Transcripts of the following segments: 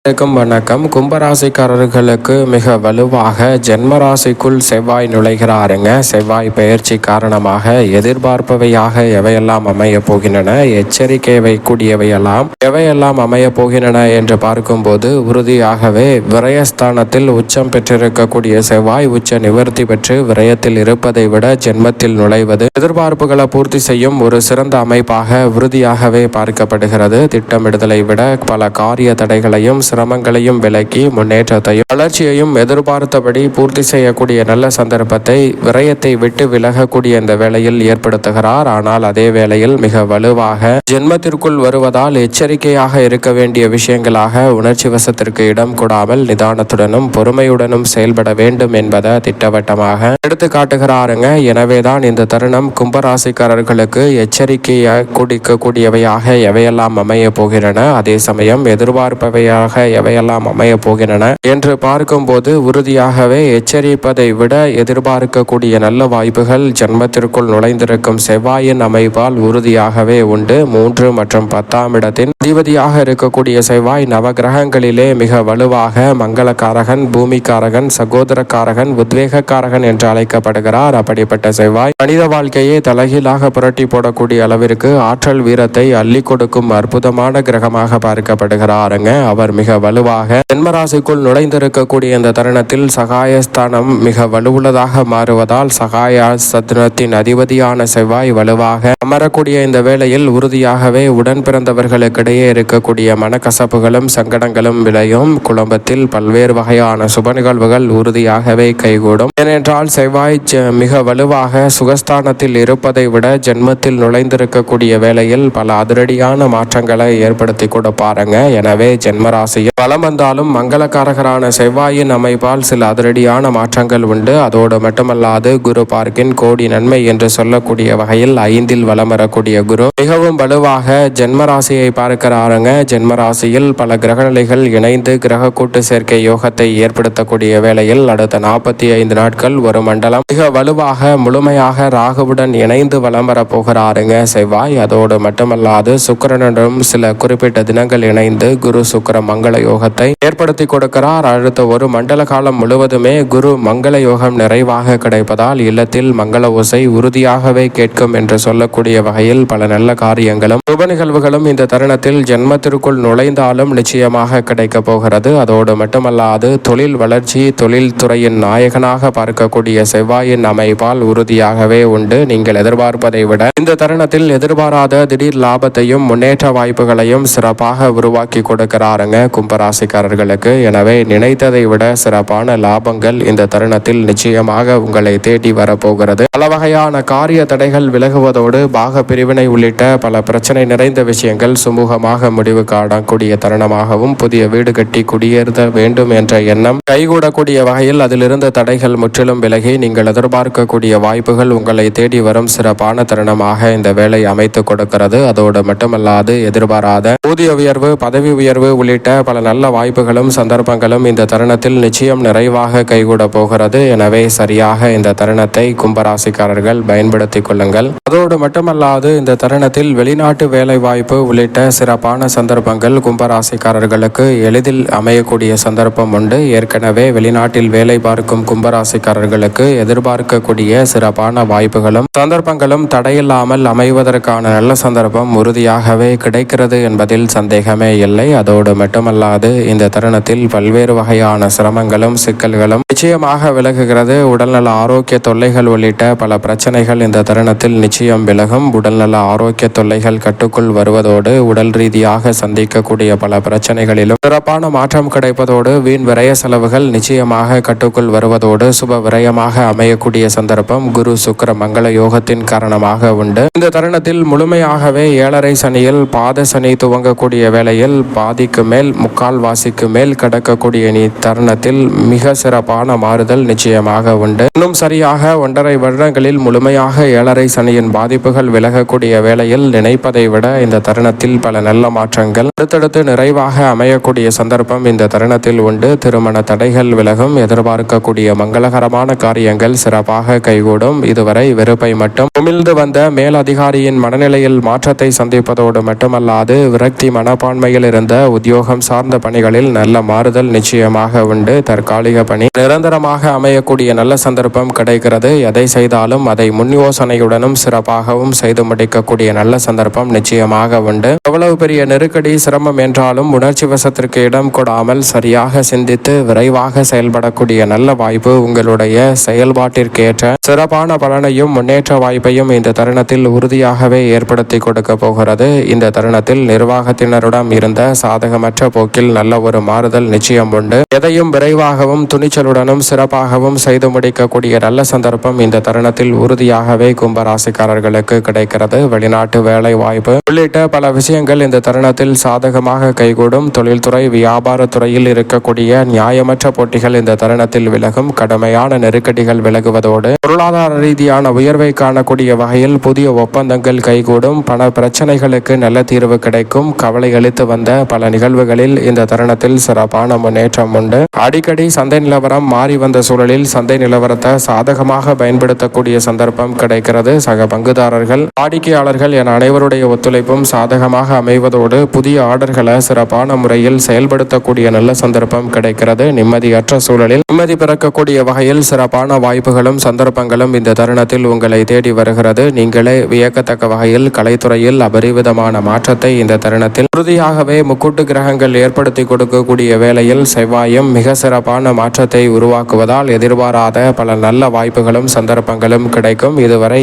வணக்கம். கும்பராசிக்காரர்களுக்கு மிக வலுவாக ஜென்மராசிக்குள் செவ்வாய் நுழைகிறாருங்க. செவ்வாய் பெயர்ச்சி காரணமாக எதிர்பார்ப்பவையாக எவையெல்லாம் அமைய போகின்றன, எச்சரிக்கை வைக்கூடியவையெல்லாம் எவையெல்லாம் அமைய போகின்றன என்று பார்க்கும்போது உறுதியாகவே விரயஸ்தானத்தில் உச்சம் பெற்றிருக்கக்கூடிய செவ்வாய் உச்ச நிவர்த்தி பெற்று விரயத்தில் இருப்பதை விட ஜென்மத்தில் நுழைவது எதிர்பார்ப்புகளை பூர்த்தி செய்யும் ஒரு சிறந்த அமைப்பாக உறுதியாகவே பார்க்கப்படுகிறது. திட்டமிடுதலை விட பல காரிய தடைகளையும் சிரமங்களையும் விலக்கி முன்னேற்றத்தையும் வளர்ச்சியையும் எதிர்பார்த்தபடி பூர்த்தி செய்யக்கூடிய நல்ல சந்தர்ப்பத்தை விரயத்தை விட்டு விலகக்கூடிய இந்த வேளையில் ஏற்படுத்துகிறார். ஆனால் அதே வேளையில் மிக வலுவாக ஜென்மத்திற்குள் வருவதால் எச்சரிக்கையாக இருக்க வேண்டிய விஷயங்களாக உணர்ச்சி வசத்திற்கு இடம் கொடாமல் நிதானத்துடனும் பொறுமையுடனும் செயல்பட வேண்டும் என்பதை திட்டவட்டமாக எடுத்து காட்டுகிறாருங்க. எனவேதான் இந்த தருணம் கும்பராசிக்காரர்களுக்கு எச்சரிக்கையை குடிக்கக்கூடியவையாக எவையெல்லாம் அமைய போகின்றன, அதே சமயம் எதிர்பார்ப்பவையாக எவையெல்லாம் அமைய போகின்றன என்று பார்க்கும்போது உறுதியாகவே எச்சரிப்பதை விட எதிர்பார்க்கக்கூடிய நல்ல வாய்ப்புகள் ஜென்மத்திற்குள் நுழைந்திருக்கும் செவ்வாயின் அமைப்பால் உறுதியாகவே உண்டு. 3 மற்றும் 10ஆம் இடத்தின் அதிபதியாக இருக்கக்கூடிய செவ்வாய் நவகிரகங்களிலே மிக வலுவாக மங்களக்காரகன், பூமிக்காரகன், சகோதரக்காரகன், உத்வேகக்காரகன் என்று அழைக்கப்படுகிறார். அப்படிப்பட்ட செவ்வாய் மனித வாழ்க்கையை தலைகீழாக புரட்டி போடக்கூடிய அளவிற்கு ஆற்றல் வீரத்தை அள்ளி கொடுக்கும் அற்புதமான கிரகமாக பார்க்கப்படுகிறாருங்க. அவர் மிக வலுவாக ஜென்மராசிக்குள் நுழைந்திருக்கக்கூடிய இந்த தருணத்தில் சகாயஸ்தானம் மிக வலுவுள்ளதாக மாறுவதால் சகாயஸ்தானத்தின் அதிபதியான செவ்வாய் வலுவாக அமரக்கூடிய இந்த வேளையில் உறுதியாகவே உடன் பிறந்தவர்களுக்கிடையே இருக்கக்கூடிய மனக்கசப்புகளும் சங்கடங்களும் விளையும். குடும்பத்தில் பல்வேறு வகையான சுப நிகழ்வுகள் உறுதியாகவே கைகூடும். ஏனென்றால் செவ்வாய் மிக வலுவாக சுகஸ்தானத்தில் இருப்பதை விட ஜென்மத்தில் நுழைந்திருக்கக்கூடிய வேளையில் பல அதிரடியான மாற்றங்களை ஏற்படுத்தி கொடுப்பாருங்க. எனவே ஜென்மராசியில் பலம் வந்தாலும் மங்களக்காரகரான செவ்வாயின் அமைப்பால் சில அதிரடியான மாற்றங்கள் உண்டு. அதோடு மட்டுமல்லாது குரு பார்க்கின் கோடி நன்மை என்று சொல்லக்கூடிய வகையில் 5இல் வலம் வரக்கூடிய குரு மிகவும் வலுவாக ஜென்மராசியை பார்க்கிறாருங்க. ஜென்மராசியில் பல கிரகநிலைகள் இணைந்து கிரக கூட்டு சேர்க்கை யோகத்தை ஏற்படுத்தக்கூடிய வேளையில் அடுத்த 45 நாட்கள் ஒரு மண்டலம் மிக வலுவாக முழுமையாக ராகுவுடன் இணைந்து வலம் வர போகிறாருங்க செவ்வாய். அதோடு மட்டுமல்லாது சுக்கிரனுடன் சில குறிப்பிட்ட தினங்கள் இணைந்து குரு சுக்கிர மங்கள யோகத்தை ஏற்படுத்தி கொடுக்கிறார். அடுத்த ஒரு மண்டல காலம் முழுவதுமே குரு மங்கள யோகம் நிறைவாக கிடைப்பதால் இல்லத்தில் மங்கள ஓசை உறுதியாகவே கேட்கும் என்று சொல்லக்கூடிய வகையில் பல நல்ல காரியங்களும் சுப நிகழ்வுகளும் இந்த தருணத்தில் ஜென்மத்திற்குள் நுழைந்தாலும் நிச்சயமாக கிடைக்க போகிறது. அதோடு மட்டுமல்லாது தொழில் வளர்ச்சி, தொழில் துறையின் நாயகனாக பார்க்கக்கூடிய செவ்வாயின் அமைப்பால் உறுதியாகவே உண்டு. நீங்கள் எதிர்பார்ப்பதை விட இந்த தருணத்தில் எதிர்பாராத திடீர் லாபத்தையும் முன்னேற்ற வாய்ப்புகளையும் சிறப்பாக உருவாக்கி கொடுக்கிறாருங்க கும்பராசிக்காரர்களுக்கு. எனவே நினைத்ததை விட சிறப்பான லாபங்கள் இந்த தருணத்தில் நிச்சயமாக உங்களை தேடி வரப்போகிறது. பல வகையான காரிய தடைகள் விலகுவதோடு பாக பிரிவினை உள்ளிட்ட பல பிரச்சனை நிறைந்த விஷயங்கள் சுமூகமாக முடிவு காணக்கூடிய தருணமாகவும், புதிய வீடு கட்டி குடியேற வேண்டும் என்ற எண்ணம் கைகூடக்கூடிய வகையில் அதிலிருந்த தடைகள் முற்றிலும் விலகி நீங்கள் எதிர்பார்க்கக்கூடிய வாய்ப்புகள் உங்களை தேடி வரும் சிறப்பான தருணமாக இந்த வேலை அமைத்து கொடுக்கிறது. அதோடு மட்டுமல்லாது எதிர்பாராத ஊதிய உயர்வு, பதவி உயர்வு உள்ளிட்ட பல நல்ல வாய்ப்புகளும் சந்தர்ப்பங்களும் இந்த தருணத்தில் நிச்சயம் நிறைவாக கைகூட போகிறது. எனவே சரியாக இந்த தருணத்தை கும்பராசிக்காரர்கள் பயன்படுத்திக் கொள்ளுங்கள். அதோடு மட்டுமல்லாது இந்த தருணத்தில் வெளிநாட்டு வேலை வாய்ப்பு உள்ளிட்ட சிறப்பான சந்தர்ப்பங்கள் கும்பராசிக்காரர்களுக்கு எளிதில் அமையக்கூடிய சந்தர்ப்பம் உண்டு. ஏற்கனவே வெளிநாட்டில் வேலை பார்க்கும் கும்பராசிக்காரர்களுக்கு எதிர்பார்க்கக்கூடிய சிறப்பான வாய்ப்புகளும் சந்தர்ப்பங்களும் தடையில்லாமல் அமைவதற்கான நல்ல சந்தர்ப்பம் உறுதியாகவே கிடைக்கிறது என்பதில் சந்தேகமே இல்லை. அதோடு மட்டுமல்லாது இந்த தருணத்தில் பல்வேறு வகையான சிரமங்களும் சிக்கல்களும் நிச்சயமாக விலகுகிறது. உடல்நல ஆரோக்கிய தொல்லைகள் உள்ளிட்ட பல பிரச்சனைகள் இந்த தருணத்தில் நிச்சயம் விலகும். உடல்நல ஆரோக்கிய தொல்லைகள் கட்டுக்குள் வருவதோடு உடல் ரீதியாக சந்திக்கக்கூடிய பல பிரச்சனைகளிலும் சிறப்பான மாற்றம் கிடைப்பதோடு வீண் விரய செலவுகள் நிச்சயமாக கட்டுக்குள் வருவதோடு சுப விரயமாக அமையக்கூடிய சந்தர்ப்பம் குரு சுக்கிர மங்கள யோகத்தின் காரணமாக உண்டு. இந்த தருணத்தில் முழுமையாகவே 7.5 சனியில் பாத சனி துவங்கக்கூடிய வேளையில் பாதிக்கு மேல் முக்கால் வாசிக்கு மேல் கடக்கக்கூடிய தருணத்தில் மிக சிறப்பான மாறுதல் நிச்சயமாக உண்டு. இன்னும் சரியாக 1.5 வருடங்களில் முழுமையாக 7.5 சனியின் பாதிப்புகள் விலகக்கூடிய வேளையில் நினைப்பதை விட இந்த தருணத்தில் பல நல்ல மாற்றங்கள் அடுத்தடுத்து நிறைவாக அமையக்கூடிய சந்தர்ப்பம் இந்த தருணத்தில் உண்டு. திருமண தடைகள் விலகும். எதிர்பார்க்கக்கூடிய மங்களகரமான காரியங்கள் சிறப்பாக கைகூடும். இதுவரை வெறுப்பை மட்டும் உமிழ்ந்து வந்த மேல் அதிகாரியின் மனநிலையில் மாற்றத்தை சந்திப்பதோடு மட்டுமல்லாது விரக்தி மனப்பான்மையில் இருந்த உத்தியோகம் சார்ந்த பணிகளில் நல்ல மாறுதல் நிச்சயமாக உண்டு. தற்காலிக பணி நிரந்தரமாக அமையக்கூடிய நல்ல சந்தர்ப்பம் கிடைக்கிறது. எதை செய்தாலும் அதை முன் யோசனையுடனும் சிறப்பாகவும் செய்து முடிக்கக்கூடிய நல்ல சந்தர்ப்பம் நிச்சயமாக உண்டு. எவ்வளவு பெரிய நெருக்கடி சிரமம் என்றாலும் உணர்ச்சி வசத்திற்கு இடம் கொடாமல் சரியாக சிந்தித்து விரைவாக செயல்படக்கூடிய நல்ல வாய்ப்பு உங்களுடைய செயல்பாட்டிற்கேற்ற சிறப்பான பலனையும் முன்னேற்ற வாய்ப்பையும் இந்த தருணத்தில் உறுதியாகவே ஏற்படுத்தி கொடுக்க போகிறது. இந்த தருணத்தில் நிர்வாகத்தினரிடம் இருந்த சாதகமற்ற போக்கில் நல்ல ஒரு மாறுதல் நிச்சயம் உண்டு. எதையும் விரைவாகவும் துணிச்சலுடனும் சிறப்பாகவும் செய்து முடிக்கக்கூடிய நல்ல சந்தர்ப்பம் இந்த தருணத்தில் உறுதியாகவே கும்பராசிக்காரர்களுக்கு கிடைக்கிறது. வெளிநாட்டு வேலை வாய்ப்பு உள்ளிட்ட பல விஷயங்கள் இந்த தருணத்தில் சாதகமாக கைகூடும். தொழில்துறை வியாபாரத்துறையில் இருக்கக்கூடிய நியாயமற்ற போட்டிகள் இந்த தருணத்தில் விலகும். கடுமையான நெருக்கடிகள் விலகுவதோடு பொருளாதார ரீதியான உயர்வை காணக்கூடிய வகையில் புதிய ஒப்பந்தங்கள் கைகூடும். பண பிரச்சனைகளுக்கு நல்ல தீர்வு கிடைக்கும். கவலை அளித்து வந்த பல நிகழ்வுகளில் இந்த தருணத்தில் சிறப்பான முன்னேற்றம் உண்டு. அடிக்கடி சந்தை நிலவரம் மாறி வந்த சூழலில் சந்தை நிலவரத்தை சாதகமாக பயன்படுத்தக்கூடிய சந்தர்ப்பம் கிடைக்கிறது. சக பங்குதாரர்கள் வாடிக்கையாளர்கள் என அனைவருடைய ஒத்துழைப்பும் சாதகமாக அமைவதோடு புதிய ஆர்டர்களை சிறப்பான முறையில் செயல்படுத்தக்கூடிய நல்ல சந்தர்ப்பம் கிடைக்கிறது. நிம்மதியற்ற சூழலில் நிம்மதி பிறக்கக்கூடிய வகையில் சிறப்பான வாய்ப்புகளும் சந்தர்ப்பங்களும் இந்த தருணத்தில் உங்களை தேடி வருகிறது. நீங்களே வியக்கத்தக்க வகையில் கலைத்துறையில் அபரிவிதமான மாற்றத்தை இந்த தருணத்தில் உறுதியாகவே முக்கூட்டு கிரகங்கள் ஏற்படுத்தி கொடுக்கக்கூடிய வேளையில் செவ்வாயும் மிக சிறப்பான மாற்றத்தை உருவாக்குவதால் எதிர்பாராத பல நல்ல வாய்ப்புகளும் சந்தர்ப்பங்களும் கிடைக்கும். இதுவரை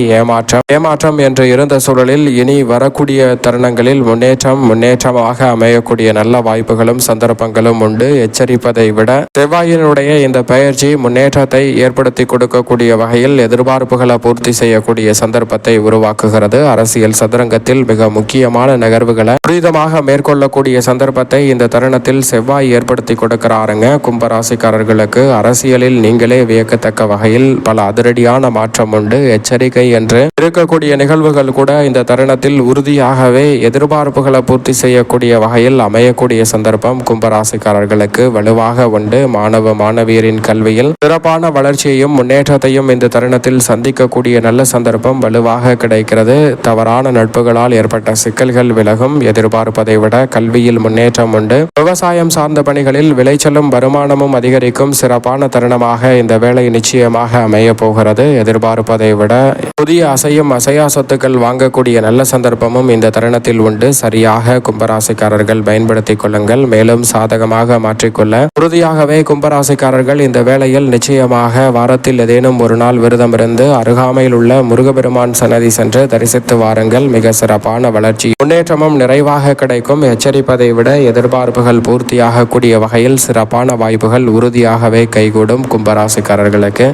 ஏமாற்றம் என்று இருந்த சூழலில் இனி வரக்கூடிய தருணங்களில் முன்னேற்றமாக அமையக்கூடிய நல்ல வாய்ப்புகளும் சந்தர்ப்பங்களும் உண்டு. எச்சரிப்பதை விட செவ்வாயினுடைய இந்த பயிற்சி முன்னேற்றத்தை ஏற்படுத்தி கொடுக்கக்கூடிய வகையில் எதிர்பார்ப்புகளை பூர்த்தி செய்யக்கூடிய சந்தர்ப்பத்தை உருவாக்குகிறது. அரசியல் சதுரங்கத்தில் மிக முக்கியமான நகர்வுகளை துரிதமாக மேற்கொள்ளக்கூடிய சந்தர்ப்பத்தை இந்த தருணத்தில் செவ்வாய் ஏற்படுத்தி கொடுக்கிறாருங்க. கும்பராசிக்காரர்களுக்கு அரசியலில் நீங்களே வியக்கத்தக்க வகையில் பல அதிரடியான மாற்றம் உண்டு. எச்சரிக்கை என்று இருக்கக்கூடிய நிகழ்வுகள் கூட இந்த தருணத்தில் உறுதியாகவே எதிர்பார்ப்புகளை பூர்த்தி செய்யக்கூடிய வகையில் அமையக்கூடிய சந்தர்ப்பம் கும்பராசிக்காரர்களுக்கு வலுவாக உண்டு. மாணவ மாணவியரின் கல்வியில் சிறப்பான வளர்ச்சியையும் முன்னேற்றத்தையும் இந்த தருணத்தில் சந்திக்கக்கூடிய நல்ல சந்தர்ப்பம் வலுவாக கிடைக்கிறது. தவறான நட்புகளால் ஏற்பட்ட சிக்கல்கள் விலகும். எதிர்பார்ப்பதை விட கல்வியில் முன்னேற்றம் உண்டு. விவசாயம் சார்ந்த பணிகளில் விளைச்சலும் வருமானமும் அதிகரிக்கும் சிறப்பான தருணமாக இந்த வேலை நிச்சயமாக அமைய போகிறது. எதிர்பார்ப்பதை விட புதிய அசையா சொத்துக்கள் வாங்கக்கூடிய நல்ல சந்தர்ப்பமும் இந்த தருணத்தில் உண்டு. சரியாக கும்பராசிக்காரர்கள் பயன்படுத்திக் கொள்ளுங்கள். மேலும் சாதகமாக மாற்றிக்கொள்ள உறுதியாகவே கும்பராசிக்காரர்கள் இந்த வேளையில் நிச்சயமாக வாரத்தில் ஏதேனும் ஒரு நாள் விரதம் இருந்து அருகாமையில் உள்ள முருகப்பெருமான் சன்னதி சென்று தரிசித்து வாருங்கள். மிக சிறப்பான வளர்ச்சி முன்னேற்றமும் நிறைவாக கிடைக்கும். எச்சரிப்பதை விட எதிர்பார்ப்புகள் பூர்த்தியாக கூடிய வகையில் சிறப்பான வாய்ப்புகள் உறுதியாகவே கைகூடும் கும்பராசிக்காரர்களுக்கு.